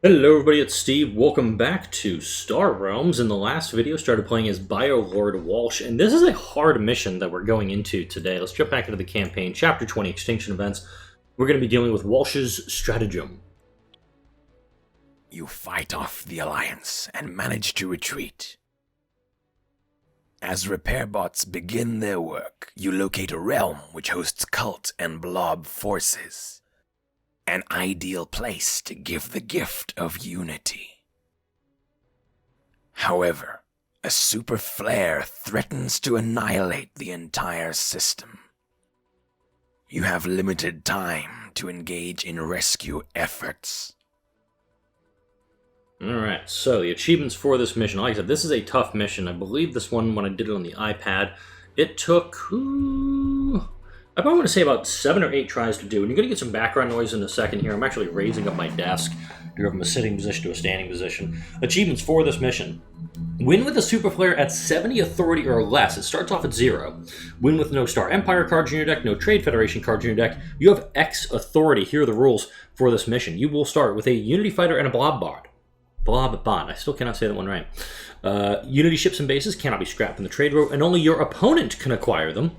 Hello everybody, it's Steve. Welcome back to Star Realms. In the last video, started playing as Biolord Walsh, and this is a hard mission that we're going into today. Let's jump back into the campaign, Chapter 20, Extinction Events. We're going to be dealing with Walsh's Stratagem. You fight off the Alliance and manage to retreat. As repair bots begin their work, you locate a realm which hosts cult and blob forces. An ideal place to give the gift of unity. However, a super flare threatens to annihilate the entire system. You have limited time to engage in rescue efforts. Alright, so the achievements for this mission. Like I said, this is a tough mission. I believe this one, when I did it on the iPad, it took... I probably want to say about 7 or 8 tries to do, and you're going to get some background noise in a second here. I'm actually raising up my desk to go from a sitting position to a standing position. Achievements for this mission. Win with a super flare at 70 authority or less. It starts off at 0. Win with no Star Empire cards in your deck, no Trade Federation cards in your deck. You have X authority. Here are the rules for this mission. You will start with a Unity Fighter and a Blob bot. Blob bot. I still cannot say that one right. Unity ships and bases cannot be scrapped in the trade route, and only your opponent can acquire them.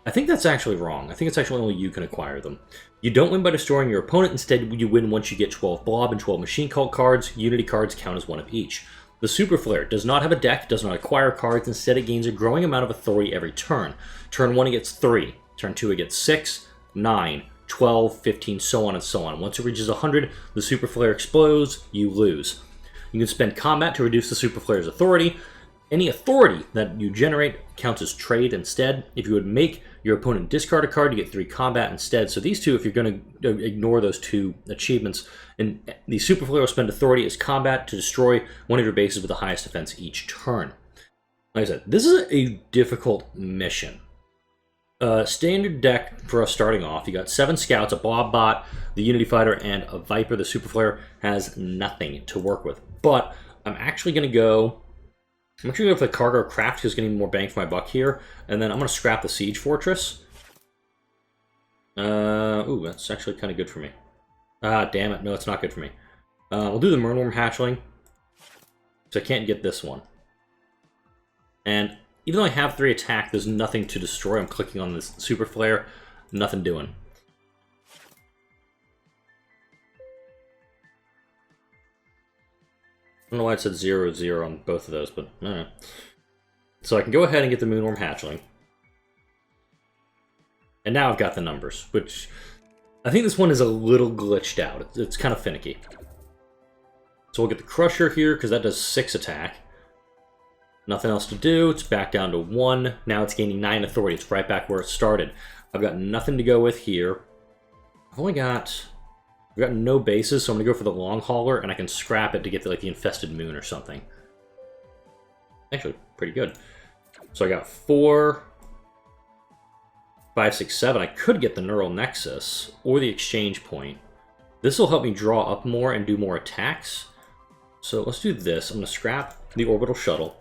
I think that's actually wrong. I think it's actually only you can acquire them. You don't win by destroying your opponent. Instead, you win once you get 12 Blob and 12 Machine Cult cards. Unity cards count as one of each. The Super Flare does not have a deck, does not acquire cards. Instead, it gains a growing amount of authority every turn. Turn 1, it gets 3. Turn 2, it gets 6, 9, 12, 15, so on and so on. Once it reaches 100, the Super Flare explodes. You lose. You can spend combat to reduce the Super Flare's authority. Any authority that you generate counts as trade instead. If you would make your opponent discard a card, you get 3 combat instead. So these two, if you're going to ignore those 2 achievements, and the Super Flare will spend authority as combat to destroy one of your bases with the highest defense each turn. Like I said, this is a difficult mission. Standard deck for us starting off, you got 7 scouts, a Blob bot, the Unity Fighter, and a Viper. The Super Flare has nothing to work with. But I'm actually going to go with the Cargo Craft because it's getting more bang for my buck here. And then I'm going to scrap the Siege Fortress. Ooh, that's actually kind of good for me. Ah, damn it. No, it's not good for me. We'll do the Murnworm Hatchling. So I can't get this one. And even though I have 3 attack, there's nothing to destroy. I'm clicking on this Super Flare. Nothing doing. I don't know why it said 0-0 on both of those, but alright. So I can go ahead and get the Moonworm Hatchling. And now I've got the numbers, which I think this one is a little glitched out. It's kind of finicky. So we'll get the Crusher here, because that does 6 attack. Nothing else to do. It's back down to 1. Now it's gaining 9 authority. It's right back where it started. I've got nothing to go with here. I've got no bases, so I'm going to go for the Long Hauler, and I can scrap it to get the Infested Moon or something. Actually, pretty good. So I got 4, 5, 6, 7. I could get the Neural Nexus, or the Exchange Point. This will help me draw up more and do more attacks. So let's do this. I'm going to scrap the Orbital Shuttle.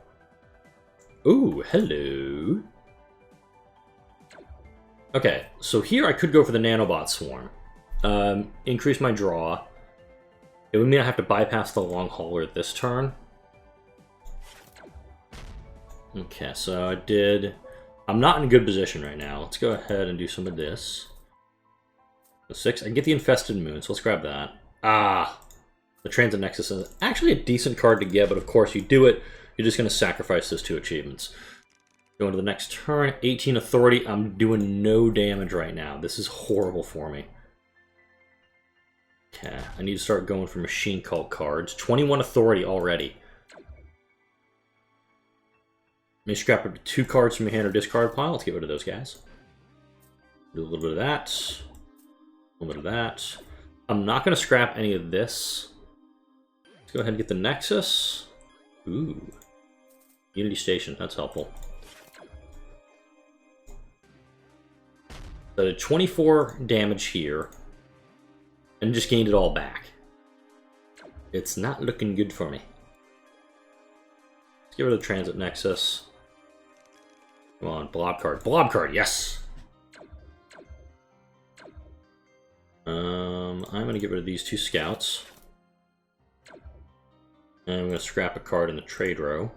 Ooh, hello. Okay, so here I could go for the Nanobot Swarm. Increase my draw. It would mean I have to bypass the Long Hauler this turn. Okay, so I did... I'm not in a good position right now. Let's go ahead and do some of this. The 6. I can get the Infested Moon, so let's grab that. Ah! The Transit Nexus is actually a decent card to get, but of course you do it, you're just going to sacrifice those 2 achievements. Going to the next turn, 18 authority. I'm doing no damage right now. This is horrible for me. Okay, I need to start going for Machine Cult cards. 21 authority already. May scrap up to 2 cards from your hand or discard pile. Let's get rid of those guys. Do a little bit of that. A little bit of that. I'm not going to scrap any of this. Let's go ahead and get the Nexus. Ooh. Unity Station, that's helpful. So 24 damage here. And just gained it all back. It's not looking good for me. Let's get rid of the Transit Nexus. Come on, Blob card. Blob card, yes! I'm going to get rid of these 2 scouts. And I'm going to scrap a card in the trade row.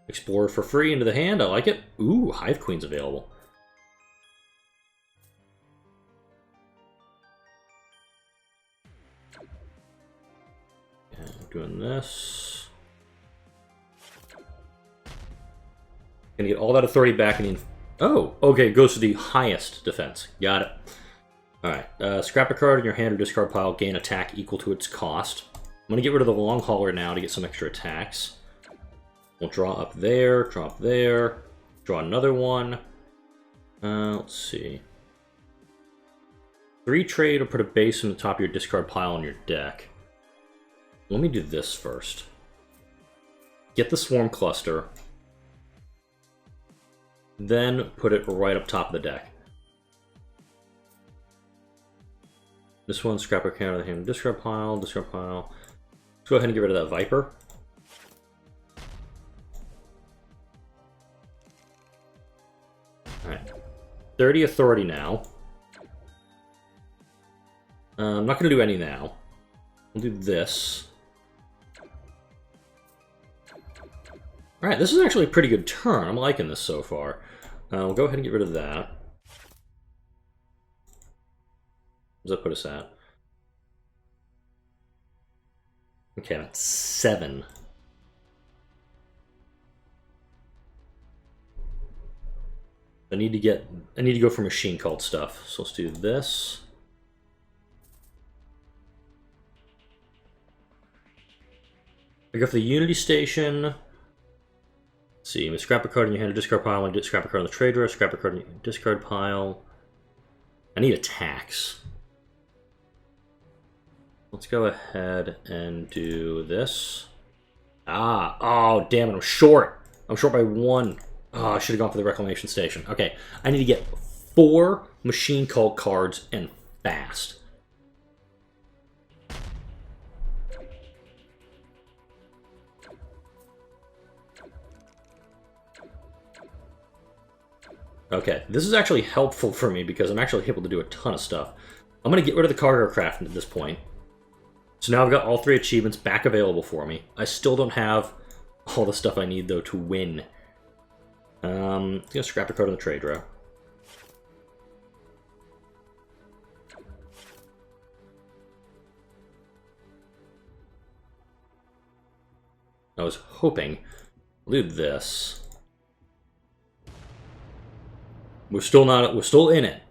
Explorer for free into the hand. I like it. Ooh, Hive Queen's available. Okay, I'm doing this. Gonna get all that authority back in the... Oh, okay, it goes to the highest defense. Got it. Alright, scrap a card in your hand or discard pile, gain attack equal to its cost. I'm gonna get rid of the long hauler now to get some extra attacks. We'll draw up there, draw another one. Let's see. 3 trade or put a base in the top of your discard pile on your deck. Let me do this first. Get the Swarm Cluster. Then put it right up top of the deck. This one, scrap a card in the hand, discard pile, discard pile. Let's go ahead and get rid of that Viper. Alright. 30 authority now. I'm not going to do any now. We'll do this. Alright, this is actually a pretty good turn. I'm liking this so far. We'll go ahead and get rid of that. What does that put us at? Okay, that's 7. I need to go for machine cult stuff. So let's do this. I go for the Unity Station. Let's see, scrap a card in your hand or discard pile, and scrap a card in the trade row, scrap a card in your discard pile. I need attacks. Let's go ahead and do this. Ah, oh, damn it, I'm short. I'm short by 1. Oh, I should have gone for the Reclamation Station. Okay, I need to get 4 Machine Cult cards and fast. Okay, this is actually helpful for me because I'm actually able to do a ton of stuff. I'm going to get rid of the Cargo Craft at this point. So now I've got all 3 achievements back available for me. I still don't have all the stuff I need, though, to win. I'm going to scrap a card in the trade row. I was hoping... I'll do this. We're still in it,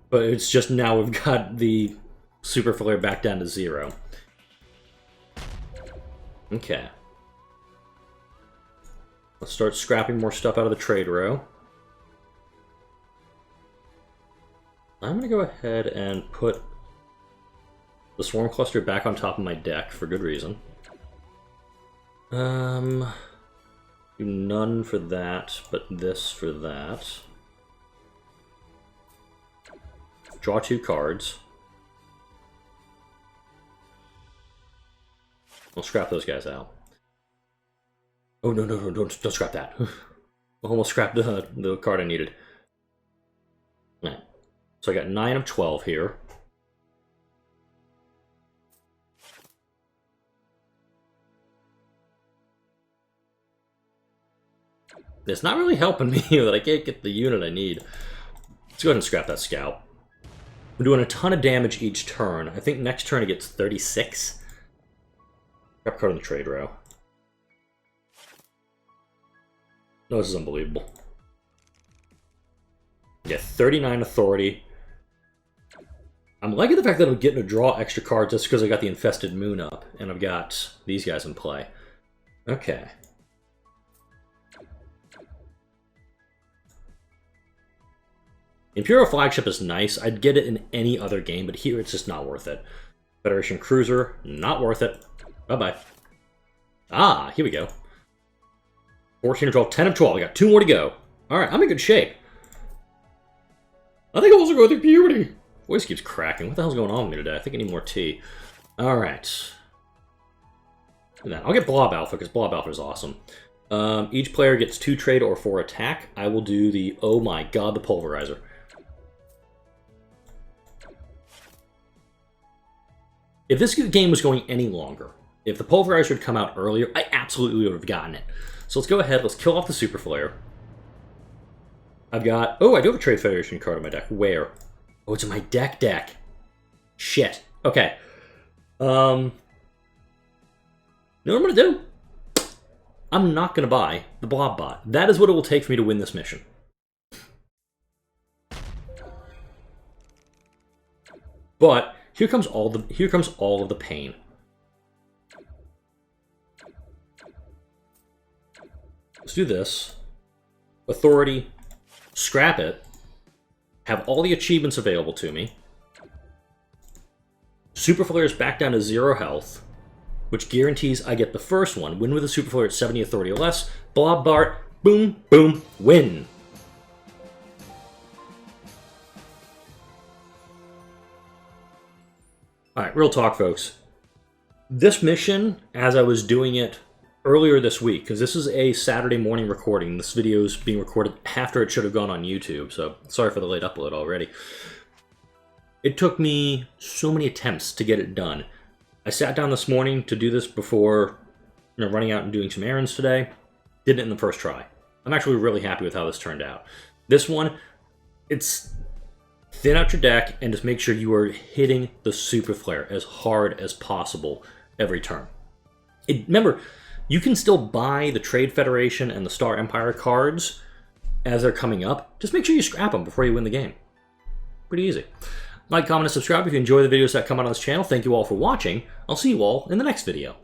but it's just now we've got the Super Flare back down to 0. Okay. Let's start scrapping more stuff out of the trade row. I'm going to go ahead and put the Swarm Cluster back on top of my deck for good reason. Do none for that, but this for that. Draw 2 cards. We'll scrap those guys out. Oh, no, don't scrap that. I almost scrapped the card I needed. Right. So I got 9 of 12 here. It's not really helping me that I can't get the unit I need. Let's go ahead and scrap that Scout. We're doing a ton of damage each turn. I think next turn it gets 36. Scrap card in the trade row. No, this is unbelievable. Yeah, 39 authority. I'm liking the fact that I'm getting to draw extra cards just because I got the Infested Moon up, and I've got these guys in play. Okay. Imperial Flagship is nice. I'd get it in any other game, but here it's just not worth it. Federation Cruiser, not worth it. Bye-bye. Ah, here we go. 14 of 12, 10 of 12. I got 2 more to go. Alright, I'm in good shape. I think I'm also going through puberty. Voice keeps cracking. What the hell's going on with me today? I think I need more tea. Alright. I'll get Blob Alpha, because Blob Alpha is awesome. Each player gets 2 trade or 4 attack. I will do the, oh my god, the Pulverizer. If this game was going any longer, if the Pulverizer had come out earlier, I absolutely would have gotten it. So let's go ahead, let's kill off the Super Flare. I've got... Oh, I do have a Trade Federation card in my deck. Where? Oh, it's in my deck. Shit. Okay. You know what I'm going to do? I'm not going to buy the Blob bot. That is what it will take for me to win this mission. But here comes all of the pain. Let's do this. Authority, scrap it, have all the achievements available to me. Super Flare is back down to 0 health, which guarantees I get the first one. Win with a Super Flare at 70 authority or less. Blob Bart, boom, boom, win. Alright, real talk, folks. This mission, as I was doing it earlier this week, because this is a Saturday morning recording. This video is being recorded after it should have gone on YouTube, so sorry for the late upload already. It took me so many attempts to get it done. I sat down this morning to do this before running out and doing some errands today. Did it in the first try. I'm actually really happy with how this turned out. This one, it's thin out your deck and just make sure you are hitting the Super Flare as hard as possible every turn. Remember, you can still buy the Trade Federation and the Star Empire cards as they're coming up. Just make sure you scrap them before you win the game. Pretty easy. Like, comment, and subscribe if you enjoy the videos that come out on this channel. Thank you all for watching. I'll see you all in the next video.